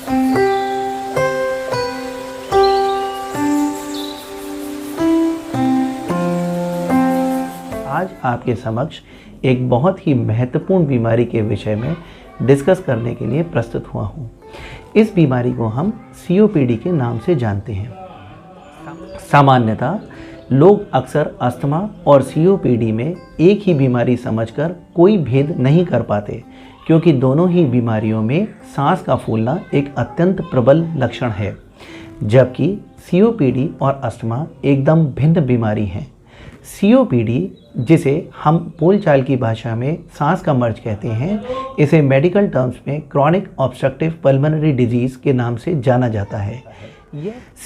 आज आपके समक्ष एक बहुत ही महत्वपूर्ण बीमारी के विषय में डिस्कस करने के लिए प्रस्तुत हुआ हूँ। इस बीमारी को हम COPD के नाम से जानते हैं। सामान्यतः लोग अक्सर अस्थमा और COPD में एक ही बीमारी समझकर कोई भेद नहीं कर पाते, क्योंकि दोनों ही बीमारियों में सांस का फूलना एक अत्यंत प्रबल लक्षण है, जबकि COPD और अस्थमा एकदम भिन्न बीमारी हैं। COPD, जिसे हम बोलचाल की भाषा में सांस का मर्ज कहते हैं, इसे मेडिकल टर्म्स में क्रॉनिक ऑब्स्ट्रक्टिव पल्मोनरी डिजीज़ के नाम से जाना जाता है।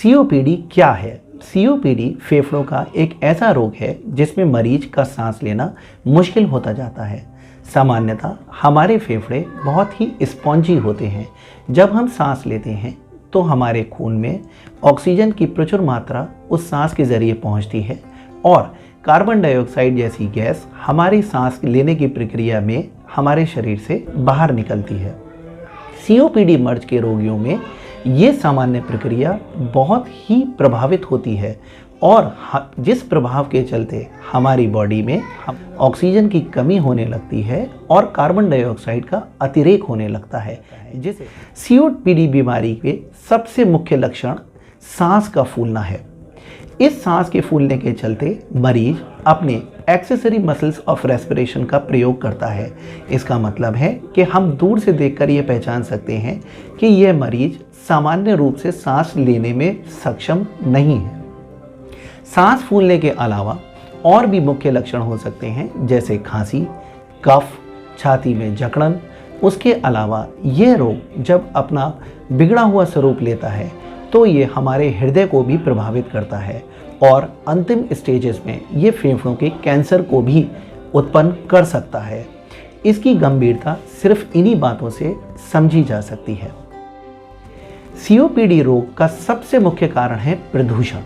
COPD क्या है? COPD फेफड़ों का एक ऐसा रोग है जिसमें मरीज का सांस लेना मुश्किल होता जाता है। सामान्यतः हमारे फेफड़े बहुत ही स्पॉन्जी होते हैं। जब हम सांस लेते हैं तो हमारे खून में ऑक्सीजन की प्रचुर मात्रा उस सांस के ज़रिए पहुंचती है और कार्बन डाइऑक्साइड जैसी गैस हमारी सांस लेने की प्रक्रिया में हमारे शरीर से बाहर निकलती है। COPD मर्ज के रोगियों में ये सामान्य प्रक्रिया बहुत ही प्रभावित होती है और जिस प्रभाव के चलते हमारी बॉडी में ऑक्सीजन की कमी होने लगती है और कार्बन डाइऑक्साइड का अतिरेक होने लगता है, जिसे COPD बीमारी के सबसे मुख्य लक्षण सांस का फूलना है। इस सांस के फूलने के चलते मरीज अपने एक्सेसरी मसल्स ऑफ रेस्पिरेशन का प्रयोग करता है। इसका मतलब है कि हम दूर से देखकर ये पहचान सकते हैं कि यह मरीज सामान्य रूप से सांस लेने में सक्षम नहीं है। सांस फूलने के अलावा और भी मुख्य लक्षण हो सकते हैं, जैसे खांसी, कफ, छाती में जकड़न। उसके अलावा यह रोग जब अपना बिगड़ा हुआ स्वरूप लेता है तो ये हमारे हृदय को भी प्रभावित करता है और अंतिम स्टेजेस में ये फेफड़ों के कैंसर को भी उत्पन्न कर सकता है। इसकी गंभीरता सिर्फ इन्हीं बातों से समझी जा सकती है। COPD रोग का सबसे मुख्य कारण है प्रदूषण।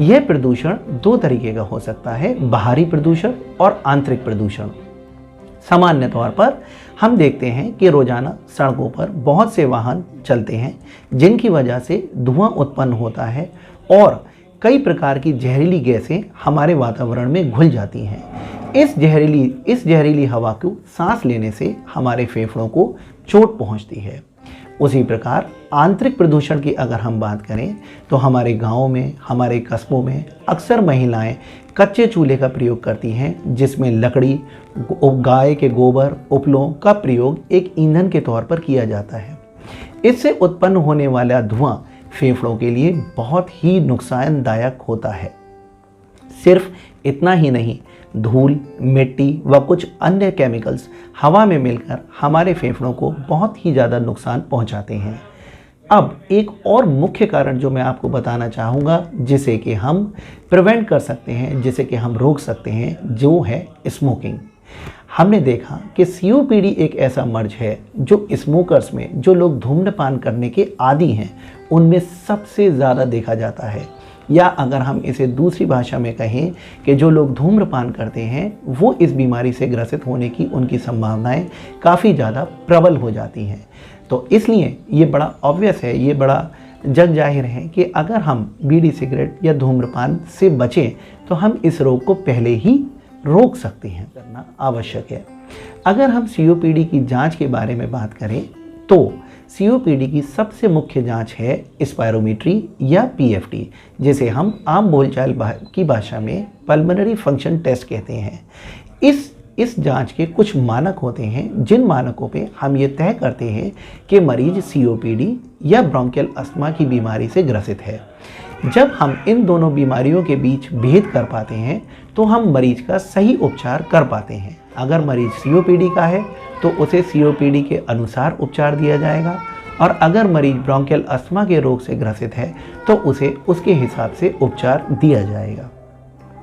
यह प्रदूषण दो तरीके का हो सकता है, बाहरी प्रदूषण और आंतरिक प्रदूषण। सामान्य तौर पर हम देखते हैं कि रोजाना सड़कों पर बहुत से वाहन चलते हैं, जिनकी वजह से धुआं उत्पन्न होता है और कई प्रकार की जहरीली गैसें हमारे वातावरण में घुल जाती हैं। इस जहरीली हवा को सांस लेने से हमारे फेफड़ों को चोट पहुंचती है। उसी प्रकार आंतरिक प्रदूषण की अगर हम बात करें तो हमारे गाँवों में, हमारे कस्बों में अक्सर महिलाएं कच्चे चूल्हे का प्रयोग करती हैं, जिसमें लकड़ी, गाय के गोबर, उपलों का प्रयोग एक ईंधन के तौर पर किया जाता है। इससे उत्पन्न होने वाला धुआं फेफड़ों के लिए बहुत ही नुकसानदायक होता है। सिर्फ इतना ही नहीं, धूल, मिट्टी व कुछ अन्य केमिकल्स हवा में मिलकर हमारे फेफड़ों को बहुत ही ज़्यादा नुकसान पहुंचाते हैं। अब एक और मुख्य कारण जो मैं आपको बताना चाहूँगा, जिसे कि हम प्रिवेंट कर सकते हैं, जिसे कि हम रोक सकते हैं, जो है स्मोकिंग। हमने देखा कि COPD एक ऐसा मर्ज है जो स्मोकर्स में, जो लोग धूम्रपान करने के आदी हैं, उनमें सबसे ज़्यादा देखा जाता है। या अगर हम इसे दूसरी भाषा में कहें कि जो लोग धूम्रपान करते हैं वो इस बीमारी से ग्रसित होने की उनकी संभावनाएं काफ़ी ज़्यादा प्रबल हो जाती हैं। तो इसलिए ये बड़ा ऑब्वियस है, ये बड़ा जग जाहिर है कि अगर हम बीड़ी, सिगरेट या धूम्रपान से बचें तो हम इस रोग को पहले ही रोक सकते हैं। करना आवश्यक है। अगर हम COPD की जांच के बारे में बात करें तो COPD की सबसे मुख्य जांच है स्पायरोमीट्री या PFT, जिसे हम आम बोलचाल की भाषा में पल्मोनरी फंक्शन टेस्ट कहते हैं। इस जांच के कुछ मानक होते हैं, जिन मानकों पे हम ये तय करते हैं कि मरीज COPD या ब्रोंकियल अस्थमा की बीमारी से ग्रसित है। जब हम इन दोनों बीमारियों के बीच भेद कर पाते हैं तो हम मरीज का सही उपचार कर पाते हैं। अगर मरीज COPD का है तो उसे COPD के अनुसार उपचार दिया जाएगा, और अगर मरीज ब्रोंकियल अस्थमा के रोग से ग्रसित है तो उसे उसके हिसाब से उपचार दिया जाएगा।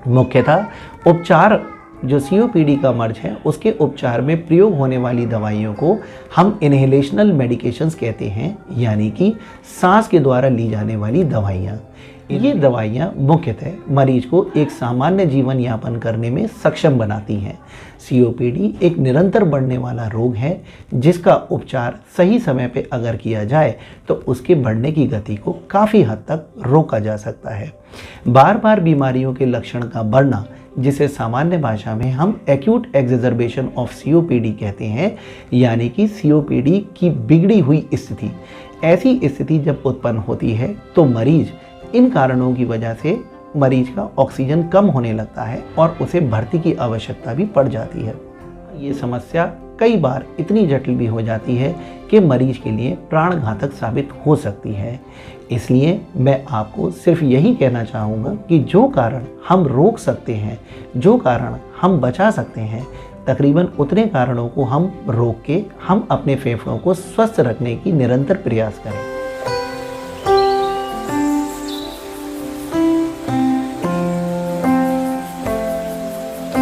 मुख्यतः उपचार जो COPD का मर्ज है उसके उपचार में प्रयोग होने वाली दवाइयों को हम इन्हेलेशनल मेडिकेशंस कहते हैं, यानी कि सांस के द्वारा ली जाने वाली दवाइयाँ। ये दवाइयाँ मुख्यतः मरीज को एक सामान्य जीवन यापन करने में सक्षम बनाती हैं। सीओपीडी एक निरंतर बढ़ने वाला रोग है जिसका उपचार सही समय पे अगर किया जाए तो उसके बढ़ने की गति को काफ़ी हद तक रोका जा सकता है। बार बार बीमारियों के लक्षण का बढ़ना, जिसे सामान्य भाषा में हम एक्यूट एक्सेजर्बेशन ऑफ सीओपीडी कहते हैं, यानी कि सीओपीडी की बिगड़ी हुई स्थिति। ऐसी स्थिति जब उत्पन्न होती है तो मरीज इन कारणों की वजह से मरीज का ऑक्सीजन कम होने लगता है और उसे भर्ती की आवश्यकता भी पड़ जाती है। ये समस्या कई बार इतनी जटिल भी हो जाती है कि मरीज के लिए प्राणघातक साबित हो सकती है। इसलिए मैं आपको सिर्फ यही कहना चाहूँगा कि जो कारण हम रोक सकते हैं, जो कारण हम बचा सकते हैं, तकरीबन उतने कारणों को हम रोक के हम अपने फेफड़ों को स्वस्थ रखने की निरंतर प्रयास करें।